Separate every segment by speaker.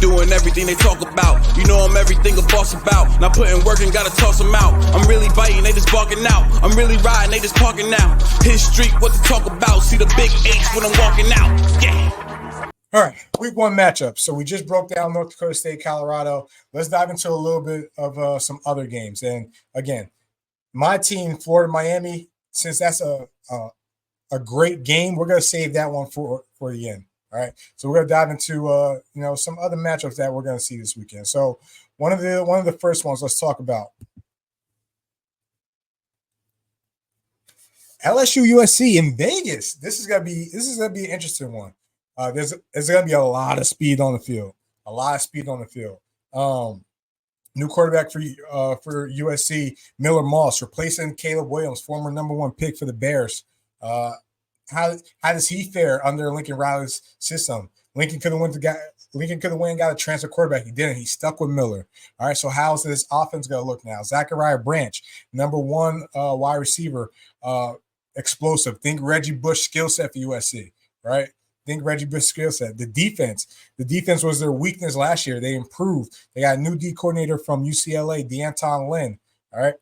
Speaker 1: doing everything they talk about. You know I'm everything a boss about. Not putting work and gotta toss them out. I'm really biting, they just barking out. I'm really riding, they just parking now. His street, what to talk about. See the big H when I'm walking out. Yeah.
Speaker 2: All right, week one matchup. So we just broke down North Dakota State, Colorado. Let's dive into a little bit of some other games. And again, my team, Florida, Miami, since that's a great game, we're going to save that one for the end. All right, so we're going to dive into some other matchups that we're going to see this weekend. So one of the first ones, let's talk about LSU USC in Vegas. This is gonna be an interesting one. There's gonna be a lot of speed on the field. New quarterback for USC, Miller Moss, replacing Caleb Williams, former number one pick for the Bears. How does he fare under Lincoln Riley's system? Lincoln could have went and got a transfer quarterback. He didn't. He stuck with Miller. All right. So how's this offense going to look now? Zachariah Branch, number one wide receiver, explosive. Think Reggie Bush skill set for USC. Right. Think Reggie Bush skill set. The defense was their weakness last year. They improved. They got a new D coordinator from UCLA, DeAnton Lynn. All right.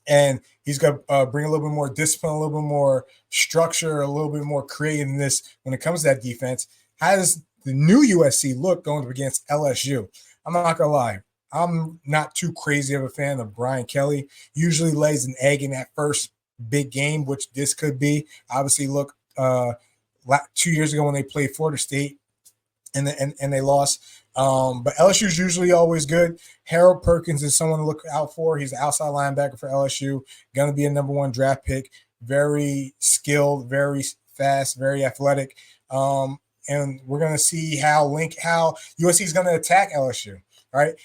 Speaker 2: And he's going to bring a little bit more discipline, a little bit more structure, a little bit more creativeness when it comes to that defense. How does the new USC look going up against LSU? I'm not going to lie. I'm not too crazy of a fan of Brian Kelly. Usually lays an egg in that first big game, which this could be. Obviously, look, 2 years ago when they played Florida State and they lost. But LSU is usually always good. Harold Perkins is someone to look out for. He's an outside linebacker for LSU. Going to be a number one draft pick. Very skilled, very fast, very athletic. And we're going to see how USC is going to attack LSU. All right.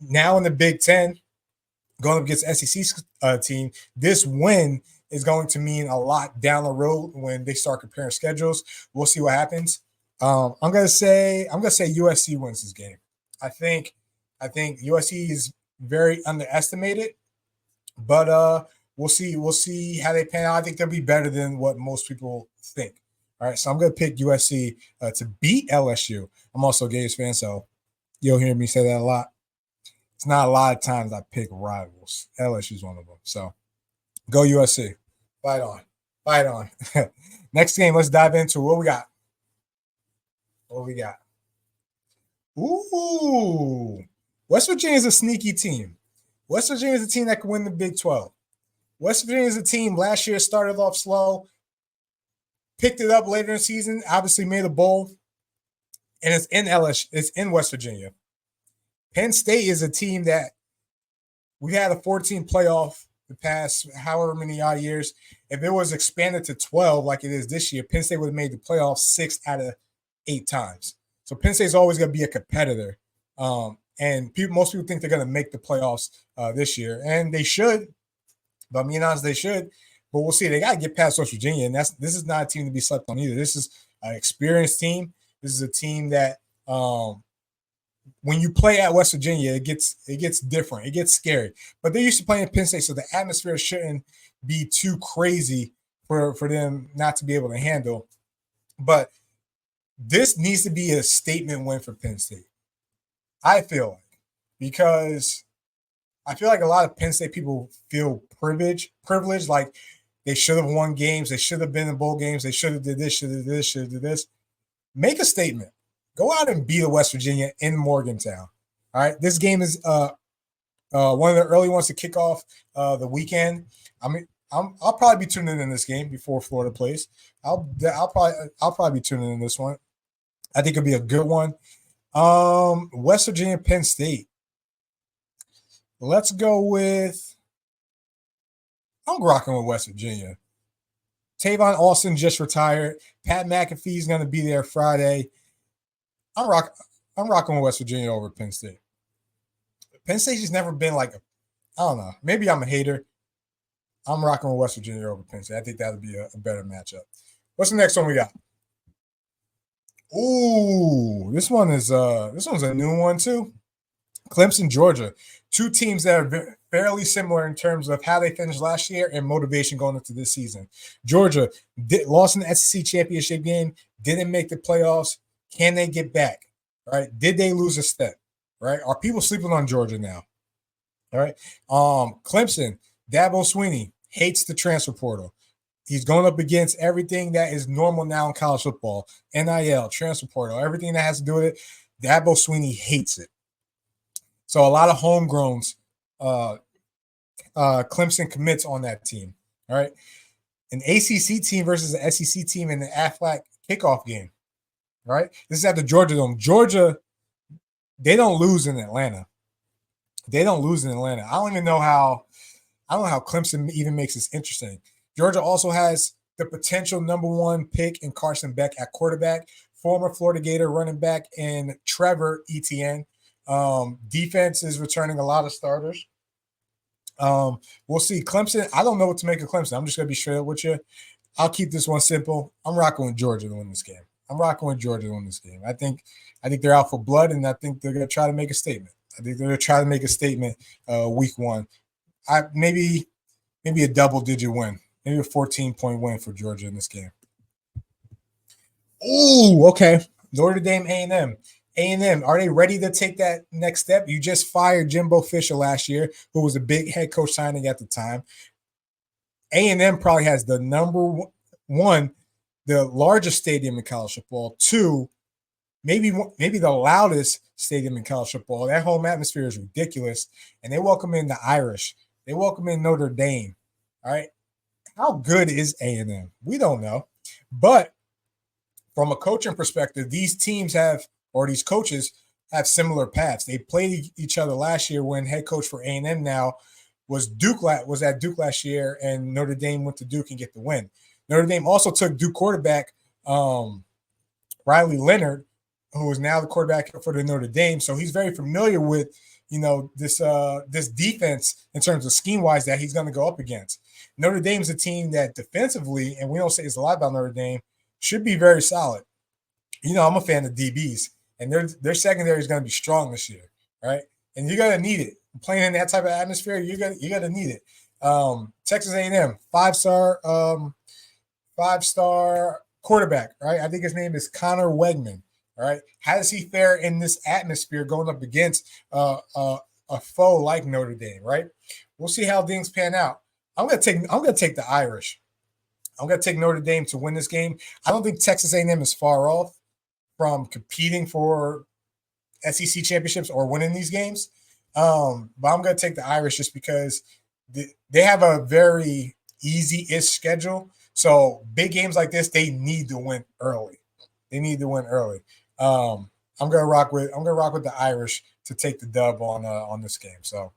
Speaker 2: Now in the Big Ten, going up against SEC team, this win is going to mean a lot down the road when they start comparing schedules. We'll see what happens. I'm gonna say USC wins this game. I think USC is very underestimated, but we'll see how they pan out. I think they'll be better than what most people think. All right, so I'm gonna pick USC to beat LSU. I'm also a Gators fan, so you'll hear me say that a lot. It's not a lot of times I pick rivals. LSU's one of them. So go USC. Fight on. Next game, let's dive into what we got. Ooh. West Virginia is a sneaky team. West Virginia is a team that can win the Big 12. West Virginia is a team last year started off slow, picked it up later in the season, obviously made a bowl, and it's in LSU. It's in West Virginia. Penn State is a team that we had a 14 playoff the past however many odd years. If it was expanded to 12 like it is this year, Penn State would have made the playoffs 6 out of 8 times. So Penn State's always going to be a competitor. And most people think they're going to make the playoffs this year. And they should. But being honest, they should. But we'll see. They got to get past West Virginia. And this is not a team to be slept on either. This is an experienced team. This is a team that when you play at West Virginia, it gets different. It gets scary. But they're used to playing at Penn State, so the atmosphere shouldn't be too crazy for them not to be able to handle. But this needs to be a statement win for Penn State. I feel like, because I feel like a lot of Penn State people feel privileged, like they should have won games, they should have been in bowl games, they should have did this, should have did this. Make a statement. Go out and beat West Virginia in Morgantown. All right, this game is one of the early ones to kick off the weekend. I mean, I'll probably be tuning in this game before Florida plays. I'll probably be tuning in this one. I think it'll be a good one. West Virginia, Penn State. Let's go with. I'm rocking with West Virginia. Tavon Austin just retired. Pat McAfee's going to be there Friday. I'm rocking with West Virginia over Penn State. Penn State's just never been like I don't know. Maybe I'm a hater. I'm rocking with West Virginia over Penn State. I think that would be a better matchup. What's the next one we got? Ooh, this one's a new one too. Clemson, Georgia. Two teams that are fairly similar in terms of how they finished last year and motivation going into this season. Georgia lost in the SEC championship game, didn't make the playoffs. Can they get back? right? Did they lose a step, right? Are people sleeping on Georgia now? All right. Clemson, Dabo Swinney hates the transfer portal. He's going up against everything that is normal now in college football, NIL, transfer portal, everything that has to do with it. Dabo Swinney hates it. So a lot of homegrowns, Clemson commits on that team. All right. An ACC team versus an SEC team in the Aflac kickoff game. All right. This is at the Georgia Dome. Georgia, they don't lose in Atlanta. I don't even know how Clemson even makes this interesting. Georgia also has the potential number one pick in Carson Beck at quarterback, former Florida Gator running back in Trevor Etienne. Defense is returning a lot of starters. We'll see. Clemson, I don't know what to make of Clemson. I'm just going to be straight up with you. I'll keep this one simple. I'm rocking with Georgia to win this game. I think they're out for blood, and I think they're going to try to make a statement. Week one. Maybe a double-digit win. Maybe a 14-point win for Georgia in this game. Ooh, okay. Notre Dame, A&M. A&M, are they ready to take that next step? You just fired Jimbo Fisher last year, who was a big head coach signing at the time. A&M probably has the number one, the largest stadium in college football. Two, maybe the loudest stadium in college football. That home atmosphere is ridiculous. And they welcome in the Irish. They welcome in Notre Dame. All right. How good is A&M? We don't know. But from a coaching perspective, these coaches have similar paths. They played each other last year when head coach for A&M now was at Duke last year, and Notre Dame went to Duke and get the win. Notre Dame also took Duke quarterback Riley Leonard, who is now the quarterback for the Notre Dame. So he's very familiar with, this defense in terms of scheme-wise that he's going to go up against. Notre Dame's a team that defensively, and we don't say it's a lot about Notre Dame, should be very solid. I'm a fan of DBs, and their secondary is going to be strong this year, right? And you're going to need it. Playing in that type of atmosphere, you're going to need it. Texas A&M, five-star quarterback, right? I think his name is Connor Wegman, all right? How does he fare in this atmosphere going up against a foe like Notre Dame, right? We'll see how things pan out. I'm gonna take the Irish. I'm gonna take Notre Dame to win this game. I don't think Texas A&M is far off from competing for SEC championships or winning these games. But I'm gonna take the Irish just because they have a very easy-ish schedule. So big games like this, they need to win early. I'm gonna rock with the Irish to take the dub on this game. So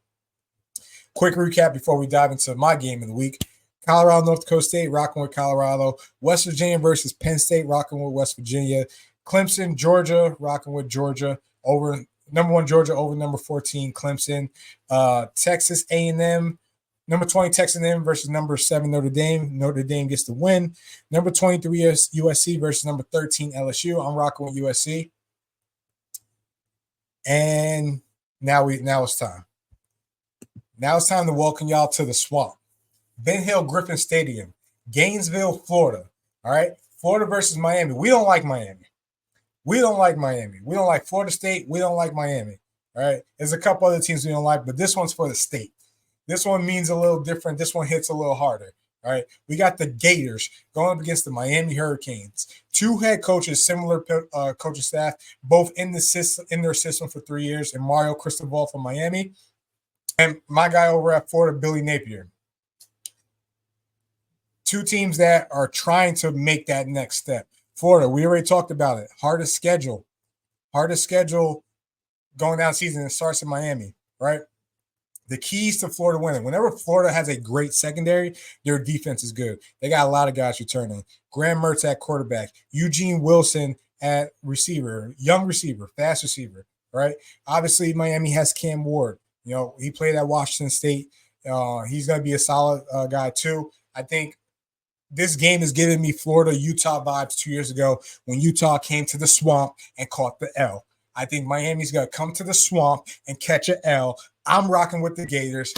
Speaker 2: quick recap before we dive into my game of the week. Colorado, North Dakota State, rocking with Colorado. West Virginia versus Penn State, rocking with West Virginia. Clemson, Georgia, rocking with Georgia. Over number 1 Georgia over number 14 Clemson. Texas A&M, number 20 Texas A&M versus number 7 Notre Dame. Notre Dame gets the win. Number 23 USC versus number 13 LSU. I'm rocking with USC. And now it's time. Now it's time to welcome y'all to the Swamp. Ben Hill Griffin Stadium, Gainesville, Florida. All right. Florida versus Miami. We don't like Miami. We don't like Florida State. We don't like Miami. All right. There's a couple other teams we don't like, but this one's for the state. This one means a little different. This one hits a little harder. All right. We got the Gators going up against the Miami Hurricanes. 2 head coaches, similar coaching staff, both in their system for 3 years, and Mario Cristobal from Miami. And my guy over at Florida, Billy Napier. 2 teams that are trying to make that next step. Florida, we already talked about it. Hardest schedule going down season. It starts in Miami, right? The keys to Florida winning. Whenever Florida has a great secondary, their defense is good. They got a lot of guys returning. Graham Mertz at quarterback. Eugene Wilson at receiver. Young receiver, fast receiver, right? Obviously, Miami has Cam Ward. He played at Washington State. He's going to be a solid guy too. I think this game is giving me Florida-Utah vibes 2 years ago when Utah came to the Swamp and caught the L. I think Miami's going to come to the Swamp and catch an L. I'm rocking with the Gators.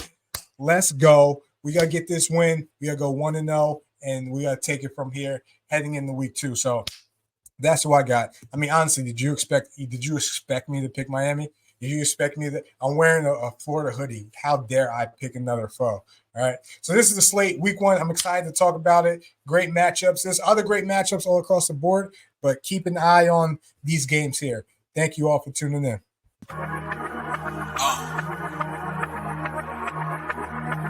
Speaker 2: Let's go. We got to get this win. We got to go 1-0, and we got to take it from here heading into week 2. So That's what I got. I mean, honestly, did you expect me to pick Miami? Did you expect me to? I'm wearing a Florida hoodie. How dare I pick another foe? All right. So this is the slate, week 1. I'm excited to talk about it. Great matchups. There's other great matchups all across the board, but keep an eye on these games here. Thank you all for tuning in.